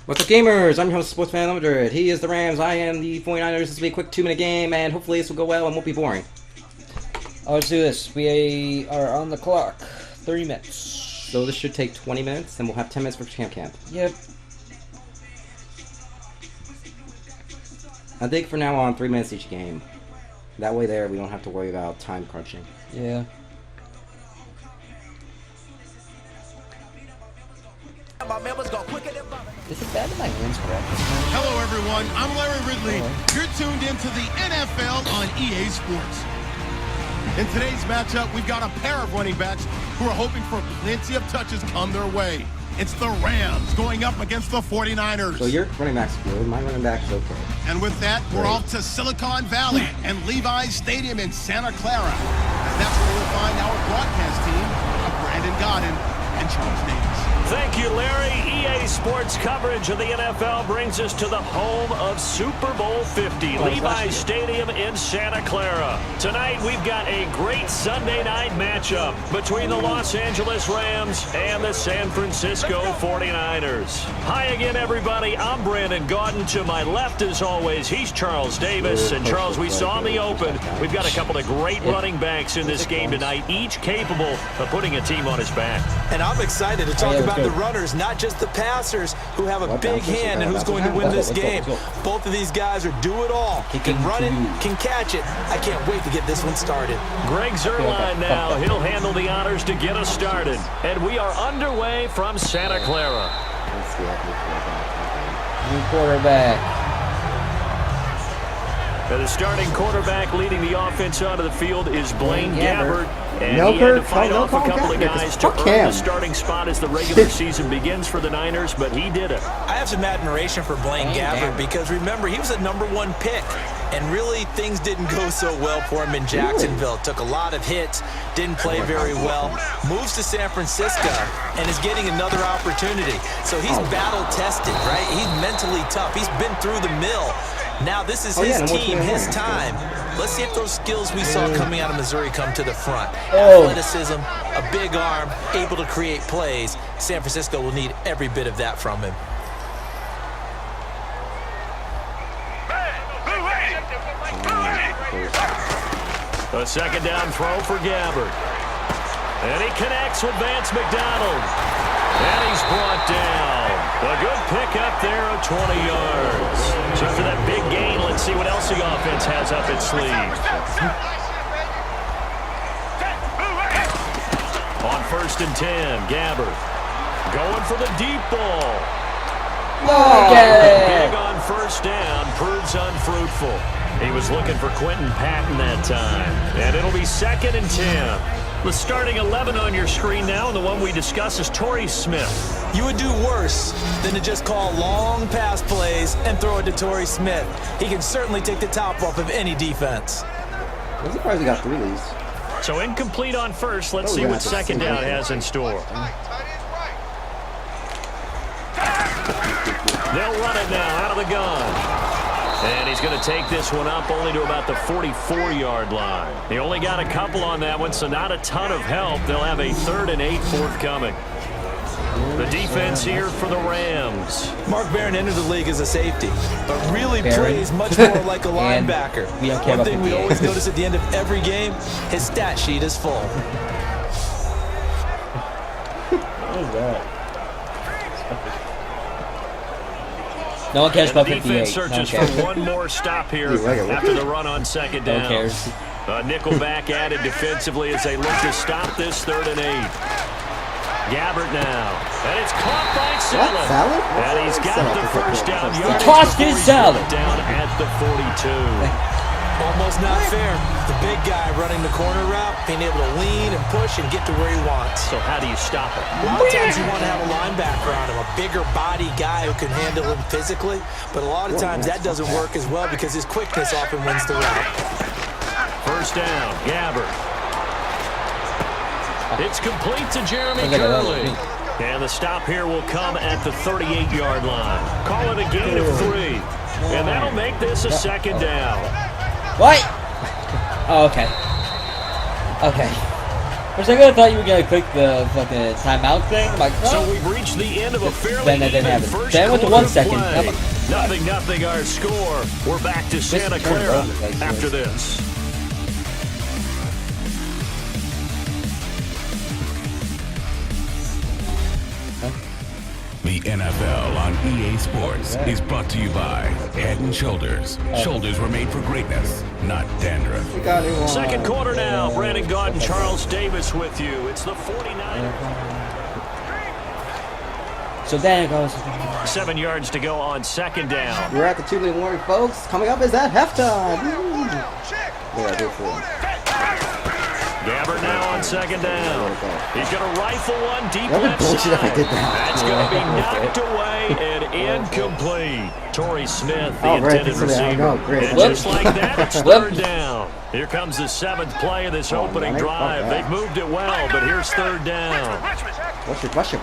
What's up, gamers? I'm your host, Sportsman Unlimited. He is the Rams, I am the 49ers. This will be a quick 2-minute game, and hopefully this will go well and won't be boring. Let's do this. We are on the clock. 30 minutes. So this should take 20 minutes, and we'll have 10 minutes for camp. Yep. I think for now on, 3 minutes each game. That way there, we don't have to worry about time crunching. Yeah. Is it bad that my hands cracked? Hello, everyone. I'm Larry Ridley. You're tuned into the NFL on EA Sports. In today's matchup, we've got a pair of running backs who are hoping for plenty of touches come their way. It's the Rams going up against the 49ers. So your running back's good, my running back's okay. And with that, we're off to Silicon Valley and Levi's Stadium in Santa Clara. And that's where we'll find our broadcast team of Brandon Godden and Charles Davis. Thank you, Larry. EA Sports coverage of the NFL brings us to the home of Super Bowl 50, Levi's Stadium in Santa Clara. Tonight, we've got a great Sunday night matchup between the Los Angeles Rams and the San Francisco 49ers. Hi again, everybody. I'm Brandon Gaudin. To my left, as always, he's Charles Davis. And Charles, we saw in the open, we've got a couple of great running backs in this game tonight, each capable of putting a team on his back. And I'm excited to talk about the runners, not just the passers, who have a big hand and who's going to win this game. Both of these guys are do-it-all. Can run it, can catch it. I can't wait to get this one started. Greg Zuerlein now. He'll handle the honors to get us started. And we are underway from Santa Clara. New quarterback. And the starting quarterback leading the offense onto the field is Blaine Gabbert. And No, he had to Kurt, fight no, off a no, couple of Gabbert, guys to fuck earn him. the starting spot as the regular season begins for the Niners, but he did it. I have some admiration for Blaine Gabbert because, remember, he was a #1 pick. And really, things didn't go so well for him in Jacksonville. Took a lot of hits, didn't play very well. Moves to San Francisco and is getting another opportunity. So he's battle-tested, right? He's mentally tough. He's been through the mill. Now this is his team, his time. Let's see if those skills we saw coming out of Missouri come to the front. Athleticism, a big arm, able to create plays. San Francisco will need every bit of that from him. A second down throw for Gabbert. And he connects with Vance McDonald. And he's brought down. A good pickup there of 20 yards. So after that big gain, let's see what else the offense has up its sleeve. On 1st and 10, Gabbert going for the deep ball. Big on 1st down, proves unfruitful. He was looking for Quentin Patton that time. And it'll be 2nd and 10. The starting 11 on your screen now, and the one we discuss is Torrey Smith. You would do worse than to just call long pass plays and throw it to Torrey Smith. He can certainly take the top off of any defense. I'm surprised he got 3 of these. So incomplete on 1st. Let's see what 2nd down has in store. They'll run it now out of the gun. And he's going to take this one up only to about the 44-yard line. He only got a couple on that one, so not a ton of help. They'll have a 3rd and 8 forthcoming. The defense here for the Rams. Mark Barron entered the league as a safety, but really plays much more like a linebacker. One thing we always notice at the end of every game, his stat sheet is full. What is that? No one cares about 58. Defense searches for one more stop here after the run on 2nd down. No one cares. Nickelback added defensively as they look to stop this 3rd and 8. Gabbert now. And it's caught by Salad. And he's got the 1st down yardage. He tossed his Salad. Down at the 42. Almost not fair. The big guy running the corner route, being able to lean and push and get to where he wants. So how do you stop it? A lot of times you want to have a linebacker on him, a bigger body guy who can handle him physically. But a lot of times that doesn't work as well because his quickness often wins the route. 1st down, Gabbert. It's complete to Jeremy Curley. And the stop here will come at the 38-yard line. Call it a gain of 3. And that'll make this a 2nd down. What? Oh, okay. Okay. For a second, I thought you were gonna click the fucking timeout thing. I'm like, So oh. we've reached the end of a fairly Then that didn't even happen. first Then I went to quarter 1 second. play. How about- Nothing, our score. We're back to Santa turn it Clara over, like after this. this. The NFL on EA Sports is brought to you by Head & Shoulders. Shoulders were made for greatness, not dandruff. We got it. Second quarter now. Brandon Gaudin, Charles Davis with you. It's the 49ers. So then it goes. 7 yards to go on second down. We're at the 2-minute warning, folks. Coming up is that halftime. Woo. Yeah, go for it. Gabbert now on second down. He's going to rifle one deep That would left be bullshit if I side. did that. That's going to be knocked away and incomplete. Torrey Smith, the Oh, right, intended so there I receiver. go. Great. And Whoop. just like that, it's third down. Here comes the 7th play of this opening man, drive. fuck that. They've moved it well, but here's third down. Rush it.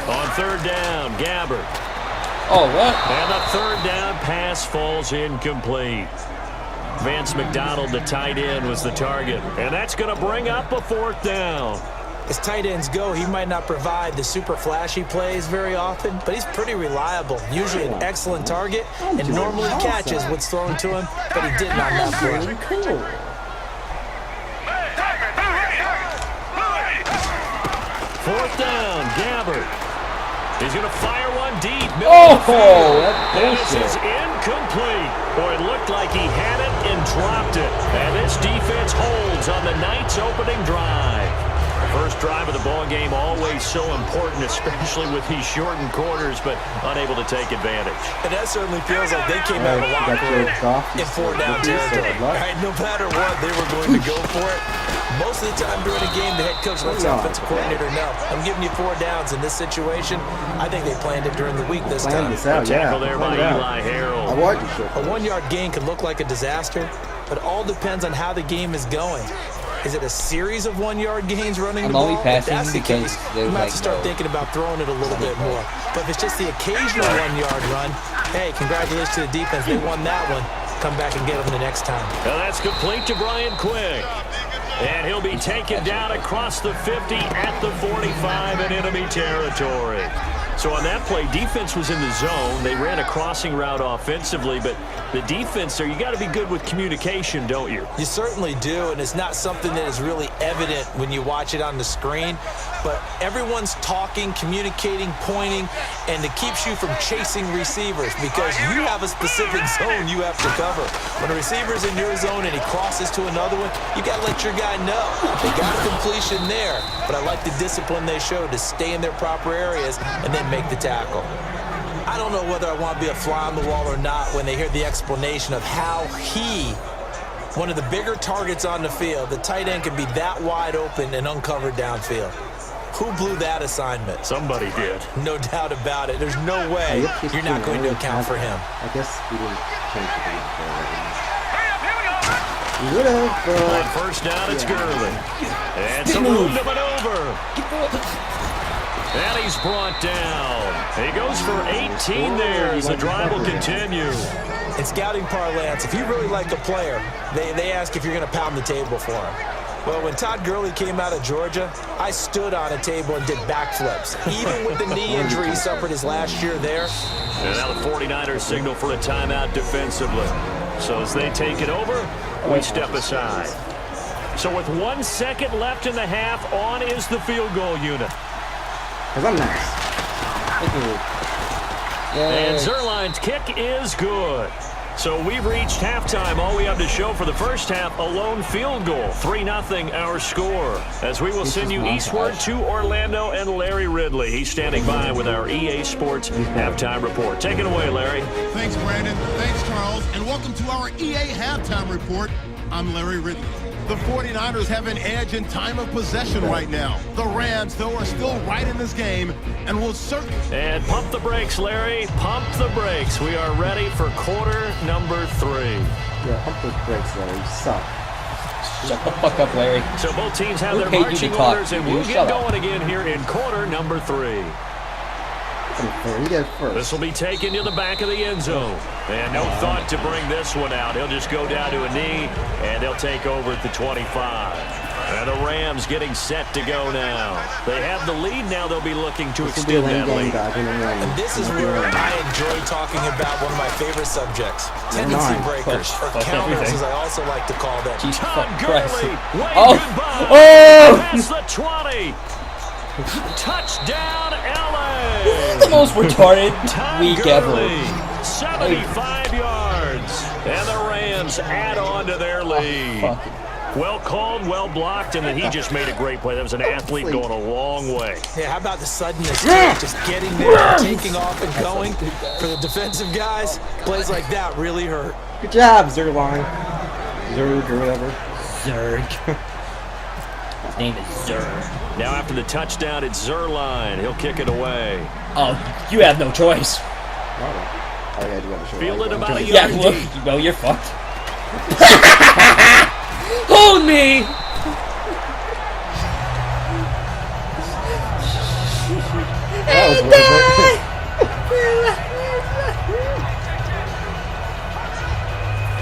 On third down, Gabbert. Oh, what? And the third down pass falls incomplete. Vance McDonald, the tight end, was the target. And that's going to bring up a 4th down. As tight ends go, he might not provide the super flashy plays very often, but he's pretty reliable. Usually an excellent target, and normally catches what's thrown to him, but he didn't on that play. Cool. 4th down, Gabbert. He's going to fire one deep. Oh, And that's this is bullshit. incomplete. Boy, it looked like he had it and dropped it. And this defense holds on the night's opening drive. First drive of the ball game, always so important, especially with these shortened quarters, but unable to take advantage. And that certainly feels like they came out of the locker room in 4-down territory. Right, no matter what, they were going to go for it. Most of the time during a game, the head coach lets the offensive coordinator know, I'm giving you 4 downs in this situation. I think they planned it during the week this time. This out, Tackle yeah. there by Eli Harold. I warned you, A 1-yard gain can look like a disaster, but it all depends on how the game is going. Is it a series of 1-yard gains running I'm the ball? only passing If that's the because case, they're you might have like, to start no. thinking about throwing it a little bit more. But if it's just the occasional 1-yard run, hey, congratulations to the defense. They won that one. Come back and get them the next time. Now that's complete to Brian Quick. And he'll be taken down across the 50 at the 45 in enemy territory. So on that play, defense was in the zone. They ran a crossing route offensively, but the defense there, you got to be good with communication, don't you? You certainly do, and it's not something that is really evident when you watch it on the screen. But everyone's talking, communicating, pointing, and it keeps you from chasing receivers because you have a specific zone you have to cover. When a receiver's in your zone and he crosses to another one, you got to let your guy know. They got a completion there, but I like the discipline they showed to stay in their proper areas and then make the tackle. I don't know whether I want to be a fly on the wall or not when they hear the explanation of how one of the bigger targets on the field, the tight end can be that wide open and uncovered downfield. Who blew that assignment? Somebody did. No doubt about it. There's no way you're not going to account for him. I guess we didn't change the game for it. We would have, On but... first down, it's Gurley. And some room to maneuver. And he's brought down. He goes for 18 there as the drive will continue. In scouting parlance, if you really like a player, they ask if you're going to pound the table for him. Well, when Todd Gurley came out of Georgia, I stood on a table and did backflips. Even with the knee injury he suffered his last year there. And now the 49ers signal for a timeout defensively. So as they take it over, we step aside. So with 1 second left in the half, on is the field goal unit. Because I'm nice. And Zerline's kick is good. So we've reached halftime. All we have to show for the first half, a lone field goal. 3-0 our score. As we will send you eastward to Orlando and Larry Ridley. He's standing by with our EA Sports halftime report. Take it away, Larry. Thanks, Brandon. Thanks, Charles. And welcome to our EA halftime report. I'm Larry Ridley. The 49ers have an edge in time of possession right now. The Rams, though, are still right in this game and will certainly... And pump the brakes, Larry. Pump the brakes. We are ready for quarter number 3. Yeah, pump those brakes, Larry. You suck. Shut the fuck up, Larry. So both teams have Who their paid you marching to talk? orders, and You we'll shut get up. going again here in quarter number 3. You get first. This will be taken to the back of the end zone. And no thought to bring this one out. He'll just go down to a knee, and they'll take over at the 25. And the Rams getting set to go now. They have the lead now. They'll be looking to extend that lead. And this is where I enjoy talking about one of my favorite subjects. Tendency breakers, or counters as I also like to call them. Todd Gurley, wave Oh. goodbye. Oh! Past the 20. Touchdown, LA. This is the most retarded Todd week Gurley, ever. 75 yards. And the Rams add on to their lead. Well called, well blocked, and then he just made a great play. That was an athlete going a long way. Yeah, how about the suddenness? Just getting there, taking off and going. For the defensive guys, plays like that really hurt. Good job, Zerline. Zerg or whatever. Zerg. His name is Zerg. Now after the touchdown, it's Zerline. He'll kick it away. Oh, you have no choice. Fielded about a Yeah, yard look, deep. well, you're fucked. Hold me! That was worth it.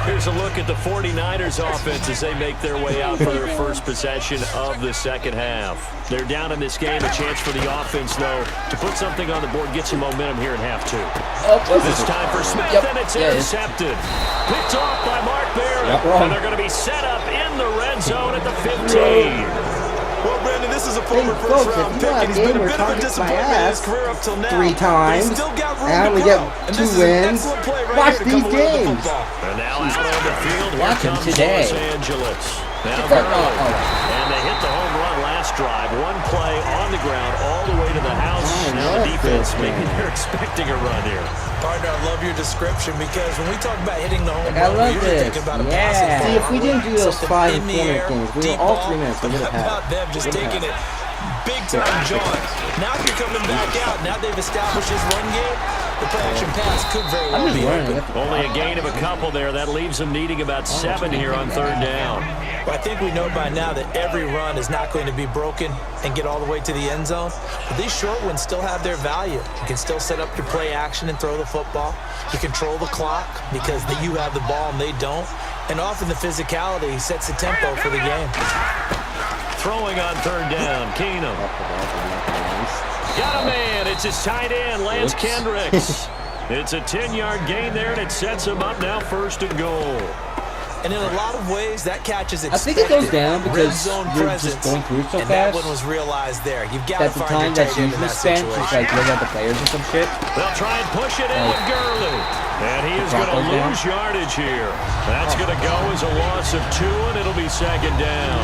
Here's a look at the 49ers offense as they make their way out for their first possession of the second half. They're down in this game. A chance for the offense, though, to put something on the board, get some momentum here in half two. This time for Smith, and it's intercepted. Picked off by Mark Barrett. And they're going to be set up in the red zone at the 15. Well, Brandon, this is a former first-round pick, and he's been a bit of a disappointment in his career up till now. 3 times. But he's still got room And to we get grow. And 2 this is an wins. excellent play right Watch here to these come away with the games. football. And now out on the field, here Watch him comes today. Los Angeles. Now Gurley. And they hit the home run last drive. One play on the ground all the way to the house. Now the defense, maybe they're expecting a run here. Partner, I love your description because when we talk about hitting the home I run, love we're usually this. thinking about a Yeah. passing ball. See, if we didn't do those Something 5 in the and 4 air, minute games, we deep were all ball. 3 minutes. We would have How had about them just it. taking it big time, John? Now you're coming back out. Now they've established his run game. The play-action pass could very well be open. Only a gain of a couple there. That leaves them needing about 7 here on third down. But I think we know by now that every run is not going to be broken and get all the way to the end zone. But these short ones still have their value. You can still set up your play action and throw the football. You control the clock because you have the ball and they don't. And often the physicality sets the tempo for the game. Throwing on third down, Keenum. Got a man. It's his tight end, Lance Kendricks. It's a 10-yard gain there, and it sets him up now first and goal. And in a lot of ways, that catch is I expected. think it goes down because Red zone you're presence, just going through it so and that fast. one was realized there. You've got to That's the find time your that's tight end in usually that spent. situation. Just like look at the players and some shit. They'll try and push it in with Gurley. And he is going to lose yardage here. That's going to go as a loss of 2, and it'll be second down.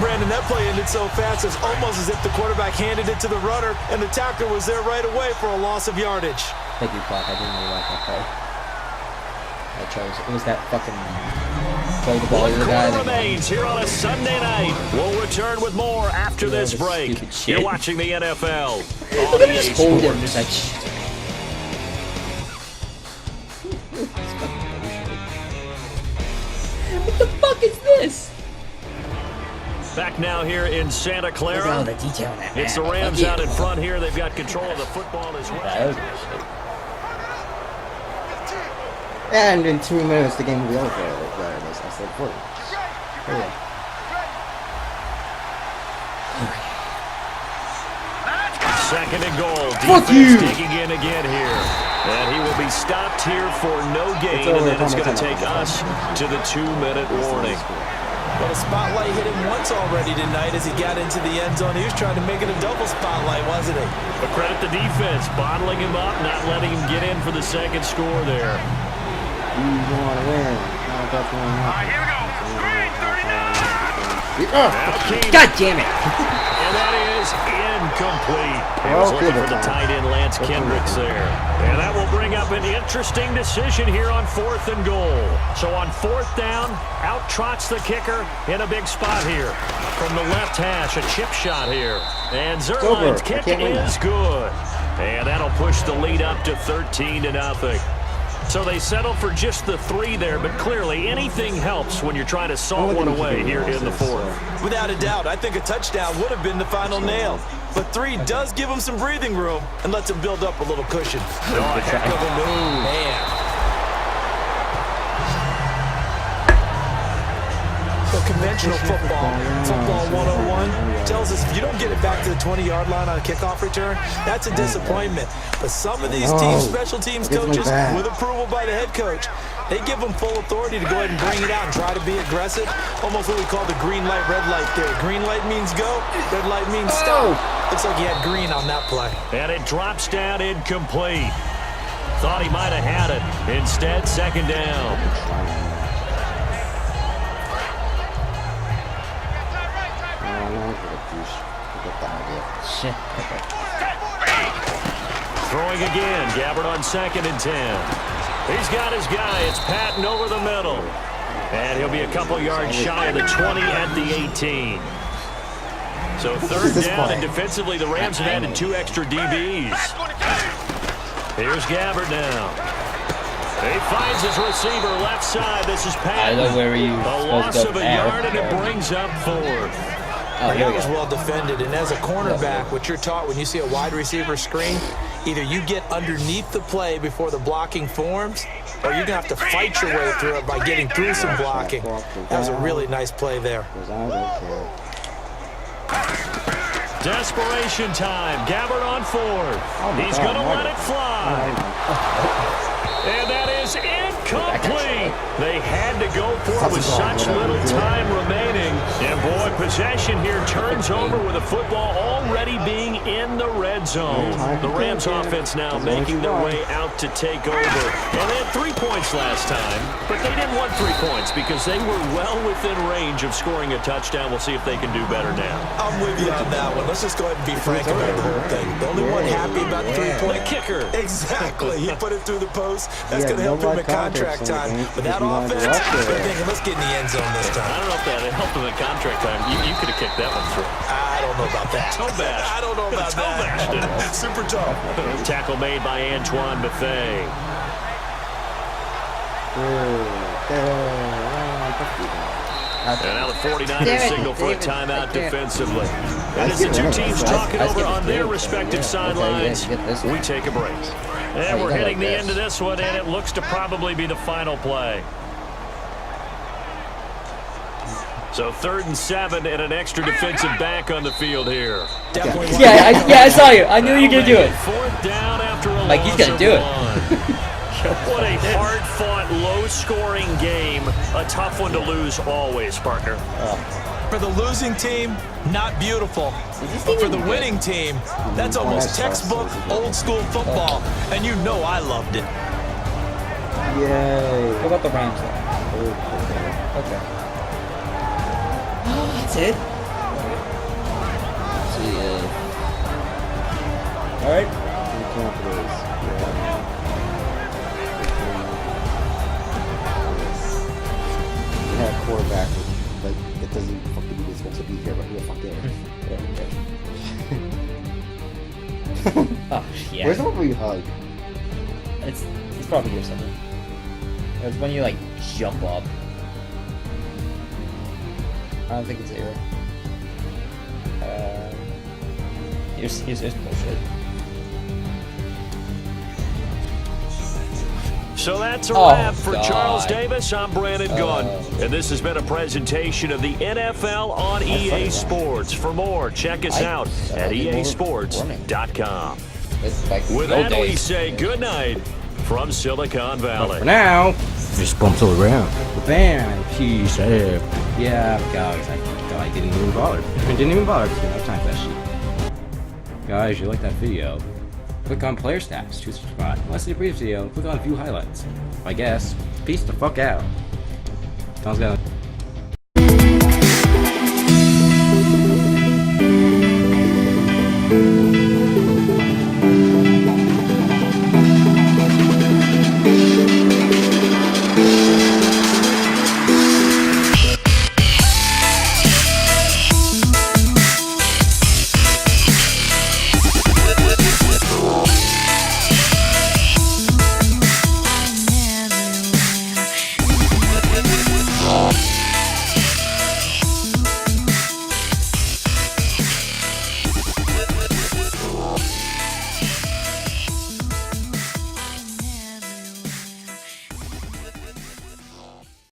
Brandon, that play ended so fast, it's almost as if the quarterback handed it to the runner, and the tackler was there right away for a loss of yardage. Thank you, Clark. I didn't really like that play. I chose it was that fucking throw the ball to the guy. One quarter remains here on a Sunday night. We'll return with more after this break. You're watching the NFL on EA Just hold him. Sports. Just like, shh. What the fuck is this? Back now here in Santa Look at Clara. all the detail in that. It's the man. Rams Fuck out in yeah. front here. They've got control of the football as well. That was good shit. And in 2 minutes, the game will be over. I said 40. Oh, yeah. Second and goal. Fuck Defense you! digging in again here. And he will be stopped here for no gain. And then it's going to take us to the 2-minute warning. But a spotlight hit him once already tonight as he got into the end zone. He was trying to make it a double spotlight, wasn't he? But credit the defense, bottling him up, not letting him get in for the second score there. You want to win. Here we go. 3:39. Oh, God damn it! And that is incomplete. He was looking for the tight end, Lance Kendricks there. And that will bring up an interesting decision here on 4th and goal. So on 4th down, out trots the kicker in a big spot here. From the left hash, a chip shot here. And Zerline's kick is good. And that'll push the lead up to 13-0. So they settle for just the 3 there, but clearly anything helps when you're trying to saw one away here in the 4th. Without a doubt, I think a touchdown would have been the final nail. But 3 does give him some breathing room and lets him build up a little cushion. Oh, heck of a move. Man. conventional football, football 101, tells us if you don't get it back to the 20-yard line on a kickoff return, that's a disappointment. But some of these special teams coaches, with approval by the head coach, they give them full authority to go ahead and bring it out and try to be aggressive. Almost what we call the green light, red light theory. Green light means go, red light means stop. Looks like he had green on that play. And it drops down incomplete. Thought he might have had it. Instead, second down. Shit. Throwing again. Gabbard on 2nd and 10. He's got his guy. It's Patton over the middle. And he'll be a couple yards shy of the 20 at the 18. So third down, and defensively the Rams have added 2 extra DBs. Here's Gabbard now. He finds his receiver left side. This is Patton. I know where you a loss of a yard, and it brings up 4th. That was well defended, and as a cornerback, what you're taught when you see a wide receiver screen, either you get underneath the play before the blocking forms, or you're going to have to fight your way through it by getting through some blocking. That was a really nice play there. Desperation time. Gabbard on 4th. He's going to let it fly. And that is incomplete. They had to go for it with such little time remaining. And boy, possession here turns over with the football already being in the red zone. The Rams offense now making their way out to take over. And they had 3 points last time, but they didn't want 3 points because they were well within range of scoring a touchdown. We'll see if they can do better now. I'm with you on that one. Let's just go ahead and be frank about the whole thing. The only one happy about the 3-point kicker. Exactly. He put it through the post. That's going to help him at contract time. But that offense, they're thinking, let's get in the end zone this time. I don't know if that helped him at contract time. You could have kicked that one through. I don't know about that. Toe bash. I don't know about toe bashed that. Super toe. Tackle made by Antoine Buffet. And now the 49ers signal for a timeout defensively. And as the two teams talking over on their respective sidelines, we take a break. And we're hitting the end of this one, and it looks to probably be the final play. So 3rd and 7 and an extra defensive back on the field here. Definitely. Yeah, I saw you. I knew you were going to do it. 4th down after a Like, he's going to do it. What a hard-fought, low-scoring game. A tough one to lose always, partner. For the losing team, not beautiful. But for the winning team, that's almost textbook old-school football. And you know I loved it. Yay. What about the Rams, though? Okay. Oh, that's it? See, alright. A quarterback that doesn't fucking do this supposed to be here, but who the fuck cares? Oh, yeah. Where's the one where you hug? It's probably here somewhere. It's when you like jump up. I don't think it's here. Here's bullshit. So that's a wrap for God. Charles Davis. I'm Brandon Gunn. And this has been a presentation of the NFL on EA Sports. For more, check us out at easports.com. With that, we say good night from Silicon Valley. For now, just bumps all around. Bam, peace, yeah, guys, I didn't even bother. I didn't even bother because we have time for that shit. Guys, you like that video? Click on player stats to subscribe. Let's see the previous video. Click on view highlights. I guess. Peace the fuck out. Sounds good.